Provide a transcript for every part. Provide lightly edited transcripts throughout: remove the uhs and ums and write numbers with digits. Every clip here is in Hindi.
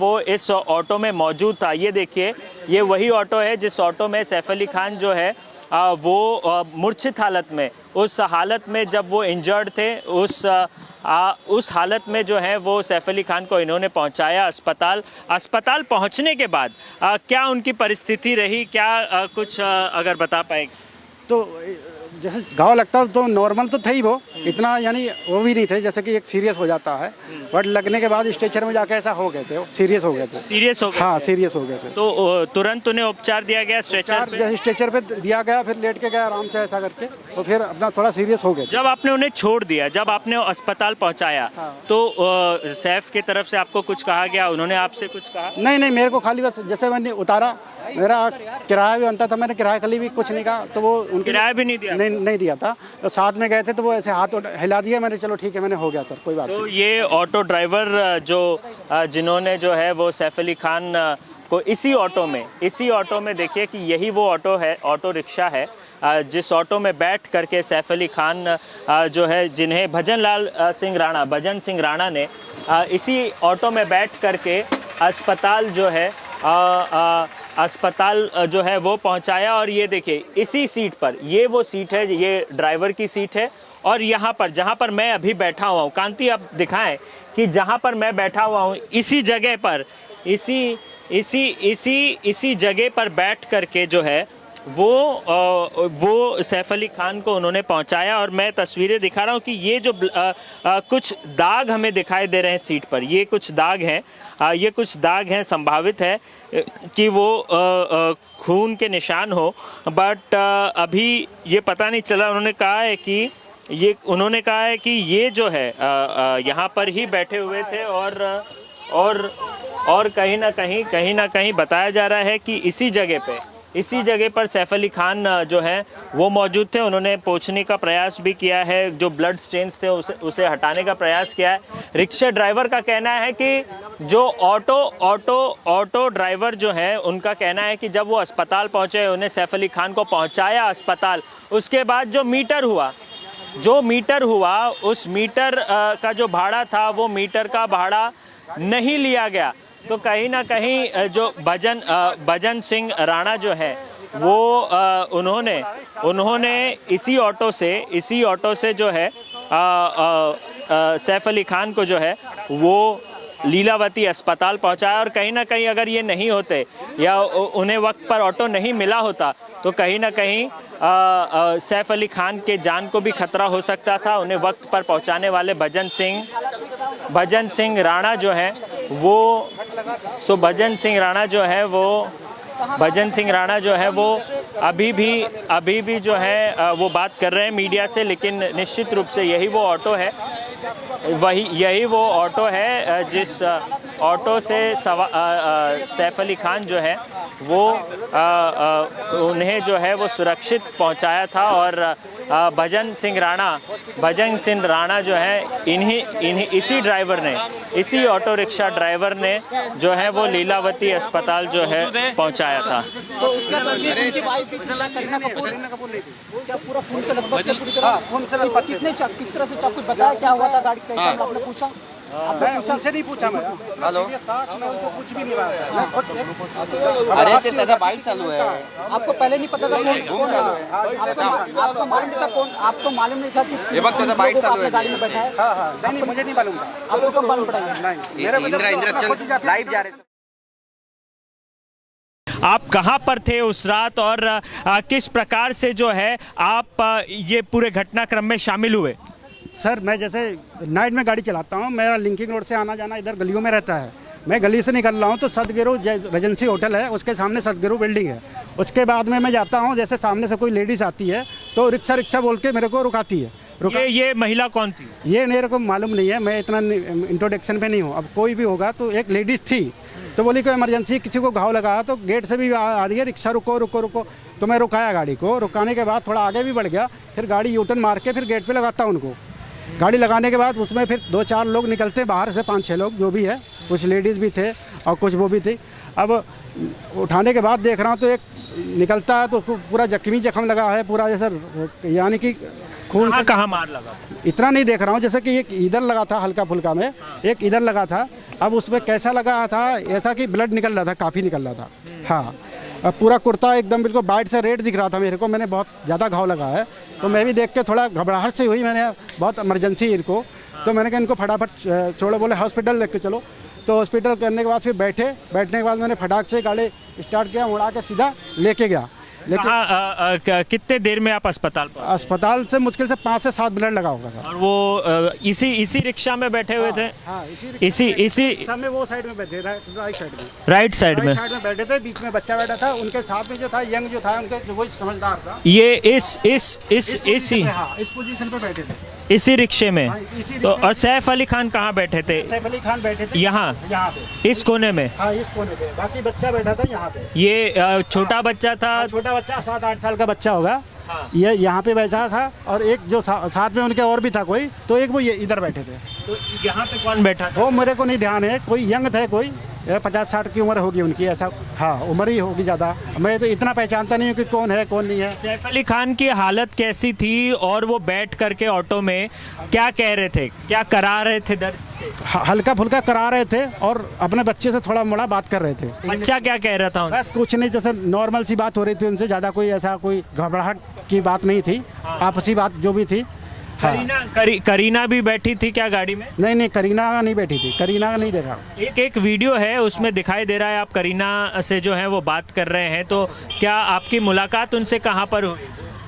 वो इस ऑटो में मौजूद था। ये देखिए, ये वही ऑटो है जिस ऑटो में सैफ अली खान जो है वो मूर्छित हालत में, उस हालत में जब वो इंजर्ड थे, उस हालत में जो है वो सैफ अली खान को इन्होंने पहुंचाया अस्पताल पहुंचने के बाद क्या उनकी परिस्थिति रही, क्या कुछ अगर बता पाएंगे? तो जैसे घाव लगता तो नॉर्मल तो था ही वो, इतना यानी वो भी नहीं थे जैसे कि एक सीरियस हो जाता है, बट लगने के बाद स्ट्रेचर में जाके ऐसा हो गए थे, सीरियस हो गए थे। सीरियस हो गए? हाँ, सीरियस हो गए थे। तो तुरंत उन्हें उपचार दिया गया स्ट्रेचर पे? जैसे स्ट्रेचर पे दिया गया, फिर लेट के गया आराम से ऐसा करके, तो फिर अपना थोड़ा सीरियस हो गए। जब आपने उन्हें छोड़ दिया, जब आपने अस्पताल पहुंचाया, तो सैफ की तरफ से आपको कुछ कहा गया? उन्होंने आपसे कुछ कहा? नहीं, मेरे को खाली बस जैसे मैंने उतारा, मेरा किराया भी बनता था, मैंने किराया खाली भी कुछ नहीं कहा, तो वो उनके किराया भी नहीं दिया? नहीं दिया था। तो साथ में गए थे तो वो ऐसे हाथ हिला दिया, मैंने चलो ठीक है, मैंने हो गया सर, कोई बात नहीं। तो ये ऑटो ड्राइवर जिन्होंने जो है वो सैफ अली खान को इसी ऑटो में देखिए कि यही वो ऑटो है, ऑटो रिक्शा है, जिस ऑटो में बैठ करके सैफ अली खान जो है, जिन्हें भजन सिंह राणा ने इसी ऑटो में बैठ करके अस्पताल जो है वो पहुंचाया। और ये देखिए, इसी सीट पर, ये वो सीट है, ये ड्राइवर की सीट है, और यहाँ पर जहाँ पर मैं अभी बैठा हुआ हूँ, कांति आप दिखाएं कि जहाँ पर मैं बैठा हुआ हूँ, इसी जगह पर, इसी जगह पर बैठ करके जो है वो सैफ अली खान को उन्होंने पहुंचाया। और मैं तस्वीरें दिखा रहा हूं कि ये जो कुछ दाग हमें दिखाई दे रहे हैं सीट पर, ये कुछ दाग हैं, संभावित है कि वो खून के निशान हो, बट अभी ये पता नहीं चला। उन्होंने कहा है कि ये जो है यहाँ पर ही बैठे हुए थे, और कहीं ना कहीं बताया जा रहा है कि इसी जगह पर सैफ अली खान जो है वो मौजूद थे। उन्होंने पोंछने का प्रयास भी किया है, जो ब्लड स्टेन्स थे उसे हटाने का प्रयास किया है। रिक्शा ड्राइवर का कहना है कि जो ऑटो ड्राइवर जो है, उनका कहना है कि जब वो अस्पताल पहुंचे, उन्हें सैफ अली खान को पहुंचाया अस्पताल, उसके बाद जो मीटर हुआ उस मीटर का जो भाड़ा था, वो मीटर का भाड़ा नहीं लिया गया। तो कहीं ना कहीं जो भजन सिंह राणा जो है वो उन्होंने इसी ऑटो से जो है सैफ अली खान को जो है वो लीलावती अस्पताल पहुंचाया। और कहीं ना कहीं अगर ये नहीं होते या उन्हें वक्त पर ऑटो नहीं मिला होता, तो कहीं ना कहीं सैफ अली खान के जान को भी खतरा हो सकता था। उन्हें वक्त पर पहुंचाने वाले भजन सिंह राणा जो है वो भजन सिंह राणा जो है वो अभी भी जो है वो बात कर रहे हैं मीडिया से, लेकिन निश्चित रूप से यही वो ऑटो है जिस ऑटो से सैफ अली खान जो है वो उन्हें जो है वो सुरक्षित पहुंचाया था। और भजन सिंह राणा जो है इसी ऑटो रिक्शा ड्राइवर ने जो है वो लीलावती अस्पताल जो है पहुंचाया था। तो बताया क्या हुआ था गाड़ी का, आपने पूछा? उनसे नहीं पूछा मैं। हेलो, कुछ भी नहीं रहा। अरे त्याचा बाईट चालू है। आपको पहले नहीं पता था कौन? आपको मालूम नहीं था कौन? आपको मालूम नहीं था कि ये वक्त त्याचा बाईट चालू है, गाड़ी में बैठा है? हाँ, नहीं मुझे नहीं मालूम था। आपको कब मालूम पड़ा? इंदिरा चल लाइव जा रहे। आप कहाँ पर थे उस रात, और किस प्रकार से जो है आप ये पूरे घटनाक्रम में शामिल हुए? सर, मैं जैसे नाइट में गाड़ी चलाता हूँ, मेरा लिंकिंग रोड से आना जाना इधर गलियों में रहता है। मैं गली से निकल रहा हूँ तो सदगुरु रेजेंसी होटल है, उसके सामने सदगुरु बिल्डिंग है। उसके बाद में मैं जाता हूँ, जैसे सामने से कोई लेडीज़ आती है तो रिक्शा बोल के मेरे को रुकाती है। ये महिला कौन थी? ये मेरे को मालूम नहीं है, मैं इतना इंट्रोडक्शन पे नहीं हूँ। अब कोई भी होगा तो एक लेडीज़ थी, तो बोली कोई इमरजेंसी, किसी को घाव लगा, तो गेट से भी आ रही है रिक्शा, रुको। तो मैं रुकाया गाड़ी को। रुकाने के बाद थोड़ा आगे भी बढ़ गया, फिर गाड़ी यूटर्न मार के फिर गेट पे लगाता हूँ उनको। गाड़ी लगाने के बाद उसमें फिर 2-4 लोग निकलते बाहर से, 5-6 लोग जो भी है, कुछ लेडीज़ भी थे और कुछ वो भी थी। अब उठाने के बाद देख रहा हूँ तो एक निकलता है तो पूरा जख्म लगा है पूरा, जैसे यानी कि खून कहाँ से कहाँ मार लगा? इतना नहीं देख रहा हूँ, जैसे कि एक इधर लगा था हल्का फुल्का में, एक इधर लगा था। अब उसमें कैसा लगा था, ऐसा कि ब्लड निकल रहा था, काफ़ी निकल रहा था। हाँ, अब पूरा कुर्ता एकदम बिल्कुल बाइट से रेड दिख रहा था मेरे को। मैंने बहुत ज़्यादा घाव लगा है, तो मैं भी देख के थोड़ा घबराहट से हुई। मैंने बहुत इमरजेंसी इनको, तो मैंने कहा इनको फटाफट छोड़ो, बोले हॉस्पिटल लेके चलो। तो हॉस्पिटल करने के बाद फिर बैठने के बाद मैंने फटाक से गाड़ी स्टार्ट किया, उड़ा के सीधा लेके गया। लेकिन कितने देर में आप अस्पताल पहुंचे? अस्पताल से मुश्किल से 5 से 7 मिनट लगा होगा सर। और वो इसी रिक्शा में बैठे हुए थे? हाँ, इसी सामने वो साइड में बैठे, राइट साइड में, राइट साइड में बैठे थे। बीच में बच्चा बैठा था, उनके साथ में जो था यंग जो था, उनके जो वो समझदार था, ये इसी हाँ, इस पोजीशन पे बैठे थे। इसी रिक्शे में। हाँ, इसी तो रिक्शे और सैफ अली खान कहाँ बैठे थे? सैफ अली खान बैठे थे यहाँ पे, इस कोने में। हाँ, इस कोने पे। बाकी बच्चा बैठा था यहाँ पे। ये छोटा बच्चा था? छोटा बच्चा 7-8 साल का बच्चा होगा। ये यहाँ पे बैठा था, और एक जो साथ में उनके और भी था कोई, तो एक वो ये इधर बैठे थे। तो यहाँ पे कौन बैठा था? वो मेरे को नहीं ध्यान है, कोई यंग थे, कोई 50-60 की उम्र होगी उनकी, ऐसा। हाँ, उम्र ही होगी ज़्यादा। मैं तो इतना पहचानता नहीं हूँ कि कौन है कौन नहीं है। सैफ अली खान की हालत कैसी थी, और वो बैठ करके ऑटो में क्या कह रहे थे, क्या करा रहे थे दर्द से? हल्का फुल्का करा रहे थे, और अपने बच्चे से थोड़ा मोड़ा बात कर रहे थे। बच्चा क्या कह रहा था? बस कुछ नहीं, जैसे नॉर्मल सी बात हो रही थी उनसे, ज़्यादा कोई ऐसा कोई घबराहट की बात नहीं थी। आपसी बात जो भी थी। हाँ। करीना भी बैठी थी क्या गाड़ी में? नहीं, करीना नहीं बैठी थी, करीना का नहीं देखा। एक वीडियो है, उसमें दिखाई दे रहा है आप करीना से जो है वो बात कर रहे हैं। तो क्या आपकी मुलाकात उनसे कहाँ पर हुई?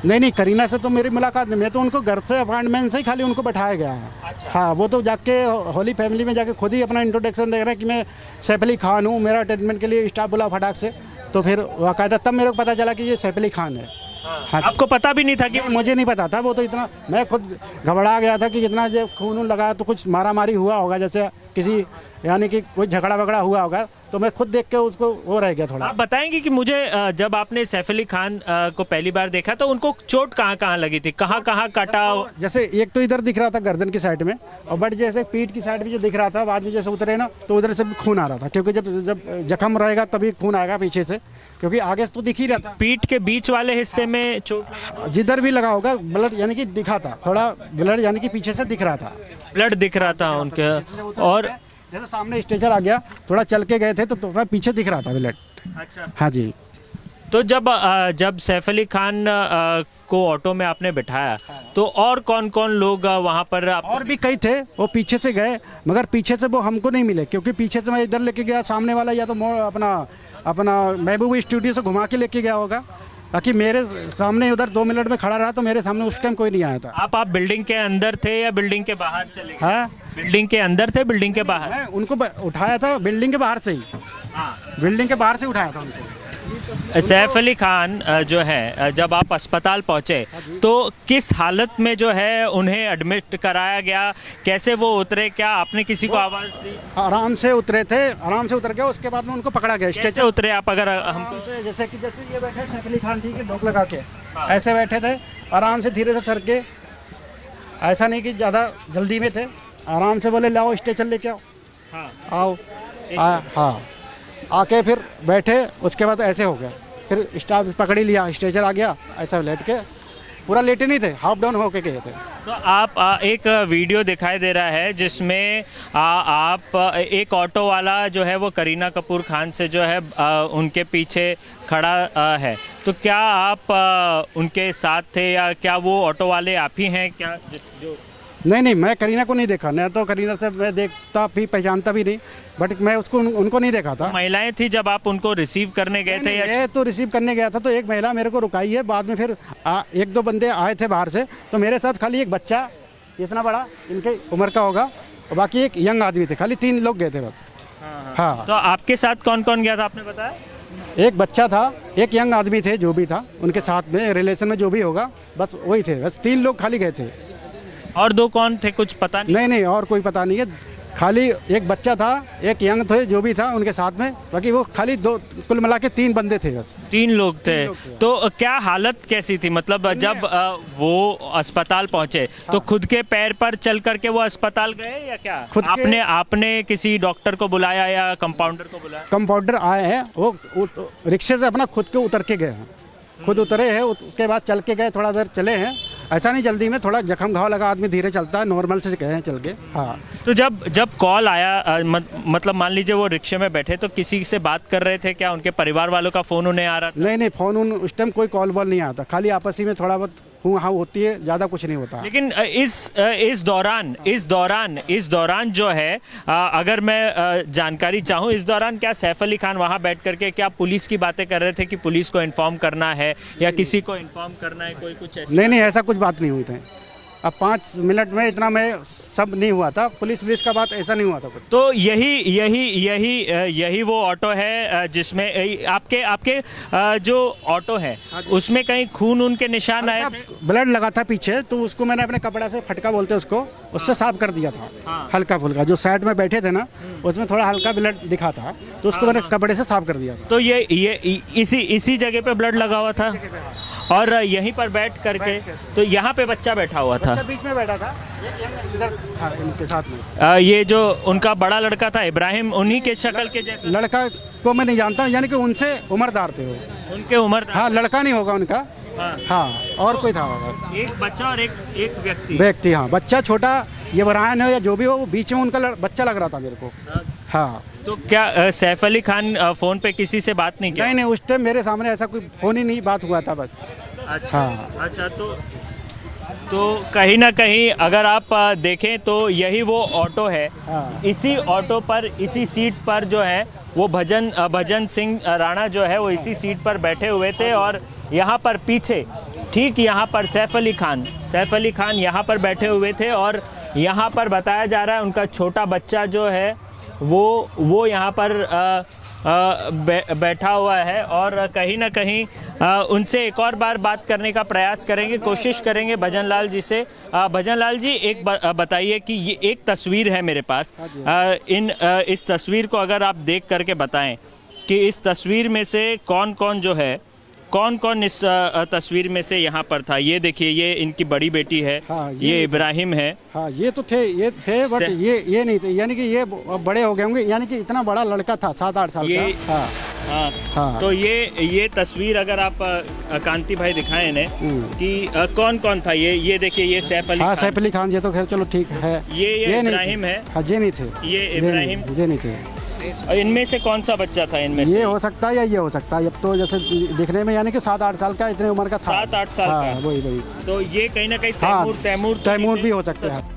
नहीं, करीना से तो मेरी मुलाकात नहीं। मैं तो उनको घर से अपार्टमेंट से ही खाली उनको बैठाया गया है। अच्छा। हाँ, वो तो जाके होली फैमिली में जाके खुद ही अपना इंट्रोडक्शन दे रहे हैं कि मैं सैफ अली खान हूँ, मेरा अटेंडमेंट के लिए स्टाफ बुला फटाक से। तो फिर बाकायदा तब मेरे को पता चला कि ये सैफ अली खान है। हाँ। आपको पता भी नहीं था कि? मुझे नहीं पता था, वो तो इतना मैं खुद घबरा गया था कि जितना जब खून लगा तो कुछ मारा मारी हुआ होगा, जैसे किसी यानी कि कोई झगड़ा वगड़ा हुआ होगा, तो मैं खुद देख के उसको वो रह गया थोड़ा। आप बताएंगे कि मुझे जब आपने सैफ अली खान को पहली बार देखा तो उनको चोट कहाँ कहाँ लगी थी, कहाँ कहाँ कटा? जैसे एक तो इधर दिख रहा था गर्दन की साइड में, और बट जैसे पीठ की साइड में जो दिख रहा था, बाद में जैसे उतरे ना तो उधर से भी खून आ रहा था, क्योंकि जब जख्म रहेगा तभी खून आएगा पीछे से, क्योंकि आगे तो दिख ही रहा था। पीठ के बीच वाले हिस्से में चोट लगा? जिधर भी लगा होगा ब्लड यानी कि दिखा था, थोड़ा ब्लड यानी कि पीछे से दिख रहा था, ब्लड दिख रहा था उनके। और जैसे सामने स्ट्रेचर आ गया, थोड़ा चल के गए थे तो थोड़ा पीछे दिख रहा था ब्लड। अच्छा। हाँ जी। तो जब सैफ अली खान को ऑटो में आपने बिठाया तो और कौन कौन लोग वहाँ पर? और भी कई थे, वो पीछे से गए, मगर पीछे से वो हमको नहीं मिले, क्योंकि पीछे से मैं इधर लेके गया, सामने वाला या तो अपना महबूब स्टूडियो से घुमा के लेके गया होगा, बाकी मेरे सामने उधर 2 मिनट में खड़ा रहा, तो मेरे सामने उस टाइम कोई नहीं आया था। आप बिल्डिंग के अंदर थे या बिल्डिंग के बाहर चले गए? हाँ, बिल्डिंग के अंदर थे, बिल्डिंग के बाहर? मैं उनको उठाया था बिल्डिंग के बाहर से ही। बिल्डिंग के बाहर से उठाया था उनको। सैफ अली खान जो है, जब आप अस्पताल पहुंचे तो किस हालत में जो है उन्हें एडमिट कराया गया, कैसे वो उतरे, क्या आपने किसी को आवाज़ दी? आराम से उतरे थे, आराम से उतर गए, उसके बाद में उनको पकड़ा गया स्टेज कैसे उतरे आप? अगर हमको जैसे ये बैठे सैफ अली खान, ठीक है, डॉक लगा के ऐसे बैठे थे, आराम से धीरे से सर के, ऐसा नहीं कि ज़्यादा जल्दी में थे, आराम से बोले लाओ स्टेशन लेके आओ। आओ। हाँ, आके फिर बैठे, उसके बाद ऐसे हो गया, फिर स्टाफ पकड़ ही लिया, स्ट्रेचर आ गया, ऐसा लेट के, पूरा लेटे नहीं थे, हाफ डाउन होके गए थे। तो आप एक वीडियो दिखाई दे रहा है जिसमें आप एक ऑटो वाला जो है वो करीना कपूर खान से जो है उनके पीछे खड़ा है, तो क्या आप उनके साथ थे या क्या वो ऑटो वाले आप ही हैं क्या? जो नहीं, मैं करीना को नहीं देखा, नहीं तो करीना से मैं देखता भी पहचानता भी नहीं, बट मैं उनको नहीं देखा था। महिलाएं थी जब आप उनको रिसीव करने गए थे? मैं तो रिसीव करने गया था, तो एक महिला मेरे को रुकाई है, बाद में फिर 1-2 बंदे आए थे बाहर से, तो मेरे साथ खाली एक बच्चा इतना बड़ा इनके उम्र का होगा, और बाकी एक यंग आदमी थे, खाली 3 लोग गए थे बस। हाँ। तो आपके साथ कौन कौन गया था आपने बताया? एक बच्चा था, एक यंग आदमी थे जो भी था उनके साथ में, रिलेशन में जो भी होगा, बस वही थे, बस 3 लोग खाली गए थे। और 2 कौन थे कुछ पता नहीं? नहीं, और कोई पता नहीं है, खाली एक बच्चा था, एक यंग थे जो भी था उनके साथ में, बाकी वो खाली 2, कुल मिला के 3 बंदे थे बस। 3 लोग थे। तो क्या हालत कैसी थी, मतलब जब वो अस्पताल पहुंचे तो खुद के पैर पर चल करके वो अस्पताल गए या क्या? आपने किसी डॉक्टर को बुलाया या कंपाउंडर को बुलाया? कंपाउंडर आए हैं, वो रिक्शे से अपना खुद के उतर के गए हैं, खुद उतरे हैं, उसके बाद चल के गए, थोड़ा देर चले हैं, ऐसा नहीं जल्दी में, थोड़ा जख्म घाव लगा आदमी धीरे चलता है, नॉर्मल से कहे चल के। हाँ। तो जब कॉल आया मतलब मान लीजिए वो रिक्शे में बैठे तो किसी से बात कर रहे थे क्या? उनके परिवार वालों का फ़ोन उन्हें आ रहा था? नहीं फ़ोन उस टाइम कोई कॉल वॉल नहीं आता, खाली आपस ही में थोड़ा बहुत हूँ हाँ होती है, ज़्यादा कुछ नहीं होता। लेकिन इस दौरान जो है अगर मैं जानकारी चाहूँ, इस दौरान क्या सैफ अली खान वहाँ बैठ करके क्या पुलिस की बातें कर रहे थे कि पुलिस को इन्फॉर्म करना है या किसी को इन्फॉर्म करना है, कोई कुछ ऐसा? नहीं ऐसा कुछ बात नहीं हुई थी। अब 5 मिनट में इतना मैं सब नहीं हुआ था, पुलिस का बात ऐसा नहीं हुआ था कुछ। तो यही वो ऑटो है जिसमें आपके जो ऑटो है उसमें कहीं खून उनके निशान आए थे? ब्लड लगा था पीछे, तो उसको मैंने अपने कपड़ा से, फटका बोलते उसको, उससे साफ कर दिया था। हाँ। हल्का फुल्का जो साइड में बैठे थे ना, उसमें थोड़ा हल्का ब्लड दिखा था, तो उसको मैंने कपड़े से साफ कर दिया था। तो ये इसी जगह पे ब्लड लगा हुआ था और यहीं पर बैठ करके, तो यहाँ पे बच्चा बैठा हुआ था, बीच में बैठा था, इधर था इनके साथ में। ये जो उनका बड़ा लड़का था इब्राहिम, उन्हीं के शक्ल के जैसे? लड़का को मैं नहीं जानता, यानी कि उनसे उम्रदार थे वो। उनके उम्र? हाँ, लड़का नहीं होगा उनका। हाँ, और कोई था होगा, एक बच्चा और एक व्यक्ति। हाँ, बच्चा छोटा, ये बरान है या जो भी हो, बीच में उनका बच्चा लग रहा था मेरे को। हाँ। तो क्या सैफ अली खान फ़ोन पे किसी से बात नहीं किया? नहीं उस टाइम मेरे सामने ऐसा कोई फ़ोन ही नहीं बात हुआ था बस। अच्छा। हाँ। अच्छा, तो कहीं ना कहीं अगर आप देखें तो यही वो ऑटो है। हाँ। इसी ऑटो पर, इसी सीट पर जो है वो भजन सिंह राणा जो है वो इसी सीट पर बैठे हुए थे और यहाँ पर पीछे, ठीक यहाँ पर सैफ अली खान यहाँ पर बैठे हुए थे और यहाँ पर बताया जा रहा है उनका छोटा बच्चा जो है वो यहाँ पर बैठा हुआ है और कहीं ना कहीं उनसे एक और बार बात करने का प्रयास करेंगे, कोशिश करेंगे भजन लाल जी से। भजन लाल जी, एक बताइए कि ये एक तस्वीर है मेरे पास, इस तस्वीर को अगर आप देख करके बताएं कि इस तस्वीर में से कौन इस तस्वीर में से यहाँ पर था? ये देखिए, ये इनकी बड़ी बेटी है। हाँ, ये इब्राहिम है। हाँ, ये थे बट ये नहीं थे, यानी कि ये बड़े हो गए होंगे, यानी कि इतना बड़ा लड़का था 7-8 साल का। हाँ। हाँ। तो ये तस्वीर अगर आप कांति भाई दिखाएं इन्हें कि कौन था ये देखिए, ये सैफ अली। हाँ, सैफ अली खान, ये तो खैर चलो ठीक है। ये इब्राहिम है। हाँ, ये नहीं थे। ये इब्राहिम, ये नहीं थे। और इनमें से कौन सा बच्चा था? इनमें ये हो सकता है या ये हो सकता है, अब तो जैसे दिखने में यानी कि 7-8 साल का, इतने उम्र का था। 7-8 साल का। वही। तो ये कहीं ना कहीं हाँ, तैमूर तैमूर भी हो सकते हैं।